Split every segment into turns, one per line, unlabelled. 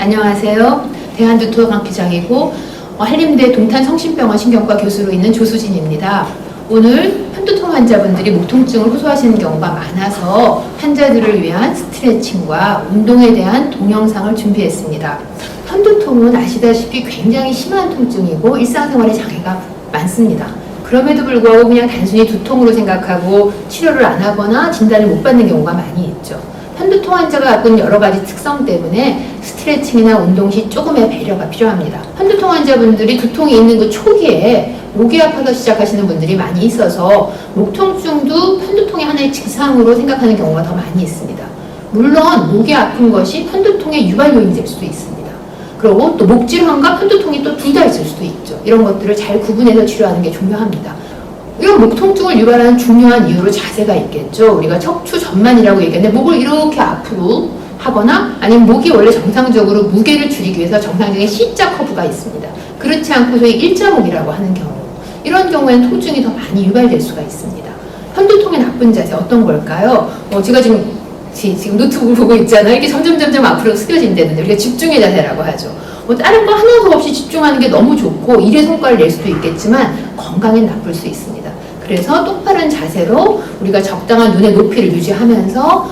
안녕하세요. 대한두통학회장이고 한림대 동탄성심병원 신경과 교수로 있는 조수진입니다. 오늘 편두통 환자분들이 목 통증을 호소하시는 경우가 많아서 환자들을 위한 스트레칭과 운동에 대한 동영상을 준비했습니다. 편두통은 아시다시피 굉장히 심한 통증이고 일상생활에 장애가 많습니다. 그럼에도 불구하고 그냥 단순히 두통으로 생각하고 치료를 안 하거나 진단을 못 받는 경우가 많이 있죠. 편두통 환자가 갖고 있는 여러 가지 특성 때문에 스트레칭이나 운동 시 조금의 배려가 필요합니다. 편두통 환자분들이 두통이 있는 그 초기에 목이 아파서 시작하시는 분들이 많이 있어서 목 통증도 편두통의 하나의 증상으로 생각하는 경우가 더 많이 있습니다. 물론 목이 아픈 것이 편두통의 유발 요인이 될 수도 있습니다. 그리고 또 목질환과 편두통이 또 둘 다 있을 수도 있죠. 이런 것들을 잘 구분해서 치료하는 게 중요합니다. 이런 목 통증을 유발하는 중요한 이유로 자세가 있겠죠. 우리가 척추 전만이라고 얘기하는데 목을 이렇게 앞으로 하거나 아니면 목이 원래 정상적으로 무게를 줄이기 위해서 정상적인 C자 커브가 있습니다. 그렇지 않고 소위 일자목이라고 하는 경우, 이런 경우에는 통증이 더 많이 유발될 수가 있습니다. 편두통의 나쁜 자세 어떤 걸까요? 제가 지금 노트북을 보고 있잖아요. 이렇게 점점 앞으로 숙여진다는데 우리가 집중의 자세라고 하죠. 다른 거 하나도 없이 집중하는 게 너무 좋고 일의 성과를 낼 수도 있겠지만 건강엔 나쁠 수 있습니다. 그래서 똑바른 자세로 우리가 적당한 눈의 높이를 유지하면서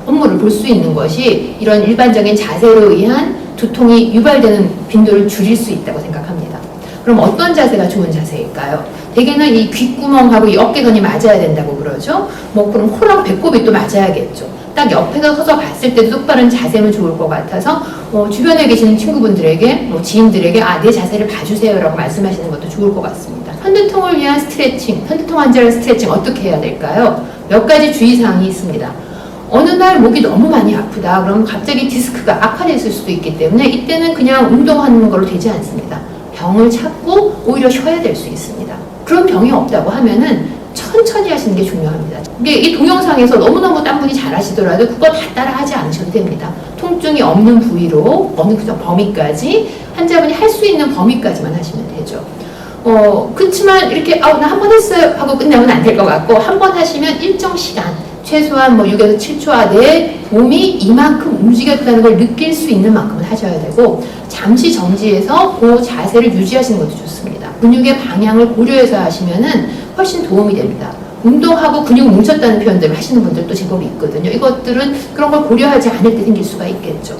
업무를 볼 수 있는 것이 이런 일반적인 자세로 의한 두통이 유발되는 빈도를 줄일 수 있다고 생각합니다. 그럼 어떤 자세가 좋은 자세일까요? 대개는 이 귓구멍하고 이 어깨선이 맞아야 된다고 그러죠. 그럼 코랑 배꼽이 또 맞아야겠죠. 딱 옆에서 서서 봤을 때도 똑바른 자세면 좋을 것 같아서 주변에 계시는 친구분들에게 지인들에게 내 자세를 봐주세요 라고 말씀하시는 것도 좋을 것 같습니다. 편두통을 위한 스트레칭, 편두통 환자를 스트레칭 어떻게 해야 될까요? 몇 가지 주의사항이 있습니다. 어느 날 목이 너무 많이 아프다 그러면 갑자기 디스크가 악화됐을 수도 있기 때문에 이때는 그냥 운동하는 걸로 되지 않습니다. 병을 찾고 오히려 쉬어야 될 수 있습니다. 그런 병이 없다고 하면은 천천히 하시는 게 중요합니다. 이 동영상에서 너무너무 딴 분이 잘 하시더라도 그거 다 따라 하지 않으셔도 됩니다. 통증이 없는 부위로 어느 범위까지 환자분이 할 수 있는 범위까지만 하시면 되죠. 그렇지만 이렇게 나 한 번 했어요 하고 끝나면 안 될 것 같고 한 번 하시면 일정 시간 최소한 6에서 7초 안에 몸이 이만큼 움직였다는 걸 느낄 수 있는 만큼은 하셔야 되고 잠시 정지해서 그 자세를 유지하시는 것도 좋습니다. 근육의 방향을 고려해서 하시면은 훨씬 도움이 됩니다. 운동하고 근육 뭉쳤다는 표현들을 하시는 분들도 제법 있거든요. 이것들은 그런 걸 고려하지 않을 때 생길 수가 있겠죠.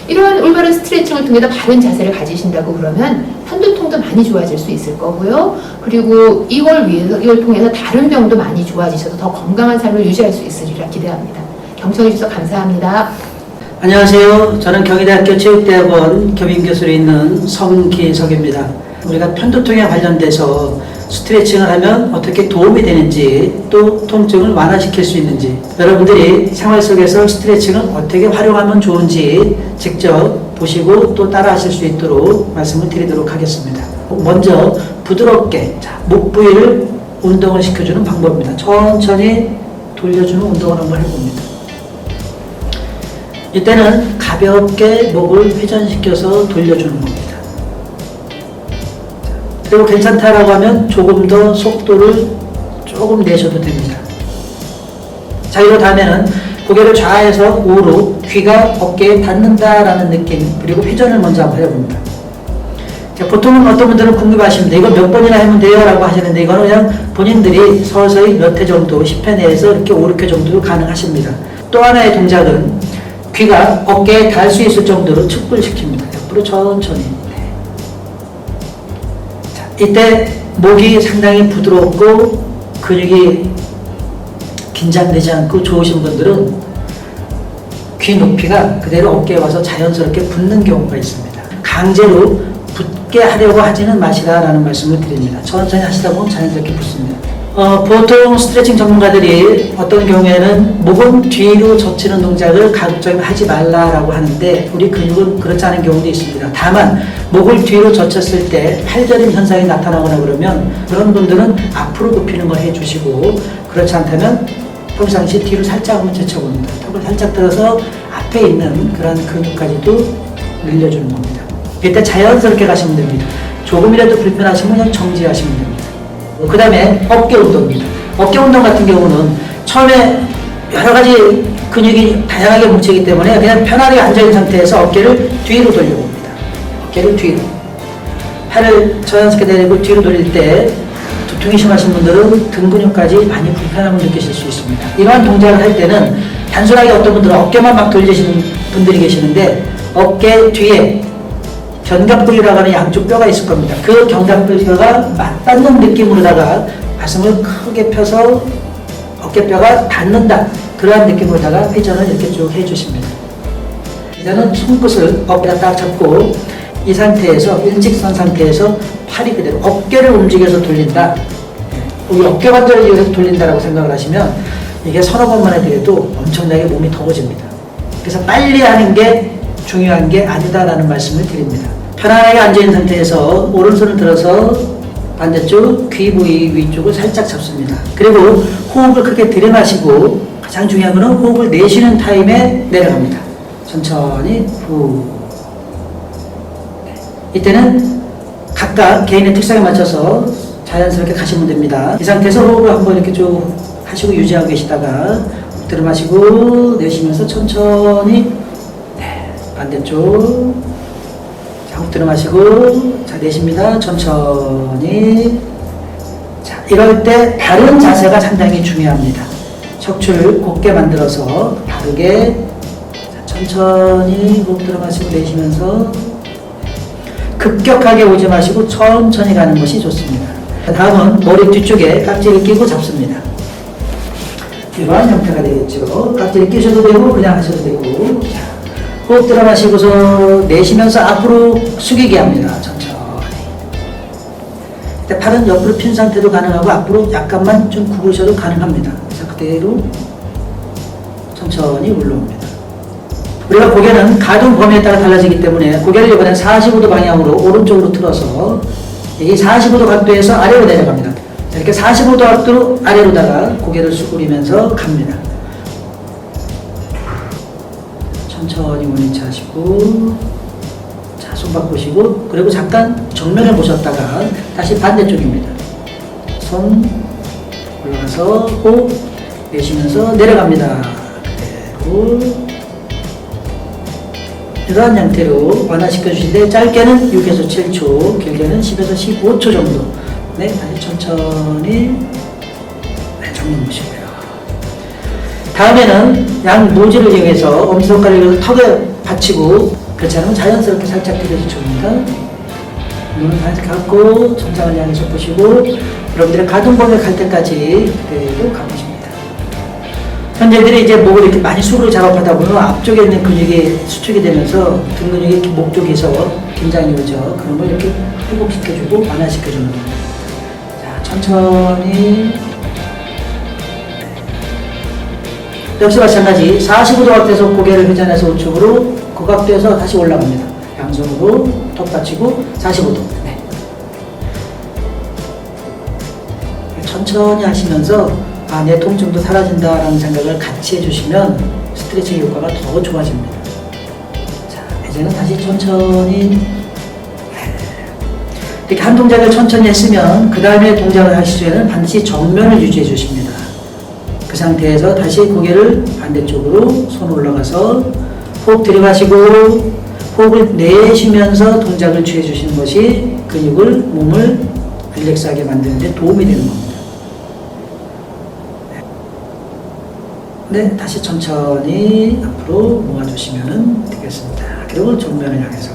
이런 올바른 스트레칭을 통해서 바른 자세를 가지신다고 그러면 편두통도 많이 좋아질 수 있을 거고요. 그리고 이걸 통해서 다른 병도 많이 좋아지셔서 더 건강한 삶을 유지할 수 있으리라 기대합니다. 경청해 주셔서 감사합니다.
안녕하세요. 저는 경희대학교 체육대학원 겸임교수로 있는 성기석입니다. 우리가 편두통에 관련돼서 스트레칭을 하면 어떻게 도움이 되는지 또 통증을 완화시킬 수 있는지 여러분들이 생활 속에서 스트레칭을 어떻게 활용하면 좋은지 직접 보시고 또 따라 하실 수 있도록 말씀을 드리도록 하겠습니다. 먼저 부드럽게 목 부위를 운동을 시켜주는 방법입니다. 천천히 돌려주는 운동을 한번 해봅니다. 이때는 가볍게 목을 회전시켜서 돌려주는 겁니다. 그리고 괜찮다라고 하면 조금 더 속도를 조금 내셔도 됩니다. 자, 이러다 하면은 고개를 좌에서 우로 귀가 어깨에 닿는다라는 느낌, 그리고 회전을 먼저 한번 해봅니다. 자, 보통은 어떤 분들은 궁금하십니다. 이거 몇 번이나 하면 돼요? 라고 하시는데 이거는 그냥 본인들이 서서히 몇 회 정도, 10회 내에서 이렇게 5, 6회 정도 가능하십니다. 또 하나의 동작은 귀가 어깨에 닿을 수 있을 정도로 측불시킵니다. 옆으로 천천히. 이때 목이 상당히 부드럽고 근육이 긴장되지 않고 좋으신 분들은 귀 높이가 그대로 어깨에 와서 자연스럽게 붙는 경우가 있습니다. 강제로 붙게 하려고 하지는 마시라라는 말씀을 드립니다. 천천히 하시다 보면 자연스럽게 붙습니다. 보통 스트레칭 전문가들이 어떤 경우에는 목은 뒤로 젖히는 동작을 가급적이면 하지 말라라고 하는데 우리 근육은 그렇지 않은 경우도 있습니다. 다만 목을 뒤로 젖혔을 때 팔저림 현상이 나타나거나 그러면 그런 분들은 앞으로 굽히는 걸 해주시고 그렇지 않다면 평상시 뒤로 살짝 한번 젖혀봅니다. 턱을 살짝 들어서 앞에 있는 그런 근육까지도 늘려주는 겁니다. 이때 자연스럽게 가시면 됩니다. 조금이라도 불편하시면 그냥 정지하시면 됩니다. 그 다음에 어깨 운동입니다. 어깨 운동 같은 경우는 처음에 여러 가지 근육이 다양하게 뭉치기 때문에 그냥 편하게 앉아있는 상태에서 어깨를 뒤로 돌려봅니다. 어깨를 뒤로. 팔을 자연스럽게 내리고 뒤로 돌릴 때 두통이 심하신 분들은 등 근육까지 많이 불편함을 느끼실 수 있습니다. 이러한 동작을 할 때는 단순하게 어떤 분들은 어깨만 막 돌리시는 분들이 계시는데 어깨 뒤에 견갑부리라고 하는 양쪽 뼈가 있을 겁니다. 그 견갑부리가 맞닿는 느낌으로다가 가슴을 크게 펴서 어깨뼈가 닿는다. 그러한 느낌으로다가 회전을 이렇게 쭉 해주십니다. 이제는 손끝을 어깨에다 딱 잡고 이 상태에서 일직선 상태에서 팔이 그대로 어깨를 움직여서 돌린다. 우리 어깨 관절을 이용해서 돌린다라고 생각을 하시면 이게 서너 번만 해드려도 엄청나게 몸이 더워집니다. 그래서 빨리 하는 게 중요한 게 아니다라는 말씀을 드립니다. 편안하게 앉아있는 상태에서 오른손을 들어서 반대쪽 귀 부위 위쪽을 살짝 잡습니다. 그리고 호흡을 크게 들이마시고 가장 중요한 것은 호흡을 내쉬는 타임에 내려갑니다. 천천히 후. 이때는 각각 개인의 특성에 맞춰서 자연스럽게 가시면 됩니다. 이 상태에서 호흡을 한번 이렇게 쭉 하시고 유지하고 계시다가 들이마시고 내쉬면서 천천히 반대쪽 자, 호흡 들이마시고 자 내쉽니다. 천천히 자 이럴 때 바른 자세가 상당히 중요합니다. 척추를 곧게 만들어서 바르게 자, 천천히 호흡 들이마시고 내쉬면서 급격하게 오지 마시고 천천히 가는 것이 좋습니다. 다음은 머리 뒤쪽에 깍지를 끼고 잡습니다. 이러한 형태가 되겠죠. 깍지를 끼셔도 되고 그냥 하셔도 되고 자, 호흡 들어 마시고서 내쉬면서 앞으로 숙이게 합니다. 천천히. 그때 팔은 옆으로 핀 상태도 가능하고 앞으로 약간만 좀 구부셔도 가능합니다. 그래서 그대로 천천히 올라옵니다. 우리가 고개는 가동 범위에 따라 달라지기 때문에 고개를 이번엔 45도 방향으로 오른쪽으로 틀어서 이 45도 각도에서 아래로 내려갑니다. 이렇게 45도 각도로 아래로다가 고개를 숙이면서 갑니다. 천천히 원위치 하시고 자, 손바닥 보시고 그리고 잠깐 정면을 보셨다가 다시 반대쪽입니다. 손 올라가서 호흡 내쉬면서 내려갑니다. 그대로 이러한 형태로 완화시켜 주시는데 짧게는 6에서 7초, 길게는 10에서 15초 정도. 네, 다시 천천히 정면 보시고요. 다음에는 양 노지를 이용해서 엄지손가락을 턱에 받치고 그렇지 않으면 자연스럽게 살짝 들여서 줍니다. 눈을 살짝 감고 천장을 향해서 보시고 여러분들의 가동 범위에 갈 때까지 그대로 가보십니다. 현재들이 이제 목을 이렇게 많이 수그로 작업하다 보면 앞쪽에 있는 근육이 수축이 되면서 등 근육이 목 쪽에서 긴장이 오죠. 그런 걸 이렇게 회복시켜주고 완화시켜주는 겁니다. 자, 천천히. 역시 마찬가지 45도 각도에서 고개를 회전해서 우측으로 그 각도에서 다시 올라갑니다. 양손으로 턱 받치고 45도. 네. 천천히 하시면서 내 통증도 사라진다라는 생각을 같이 해주시면 스트레칭 효과가 더 좋아집니다. 자, 이제는 다시 천천히 이렇게 한 동작을 천천히 했으면 그 다음에 동작을 하실 때는 반드시 정면을 유지해 주십니다. 그 상태에서 다시 고개를 반대쪽으로 손 올라가서 호흡 들이마시고 호흡을 내쉬면서 동작을 취해 주시는 것이 근육을 몸을 릴렉스하게 만드는 데 도움이 되는 겁니다. 네, 다시 천천히 앞으로 모아주시면 되겠습니다. 그리고 정면을 향해서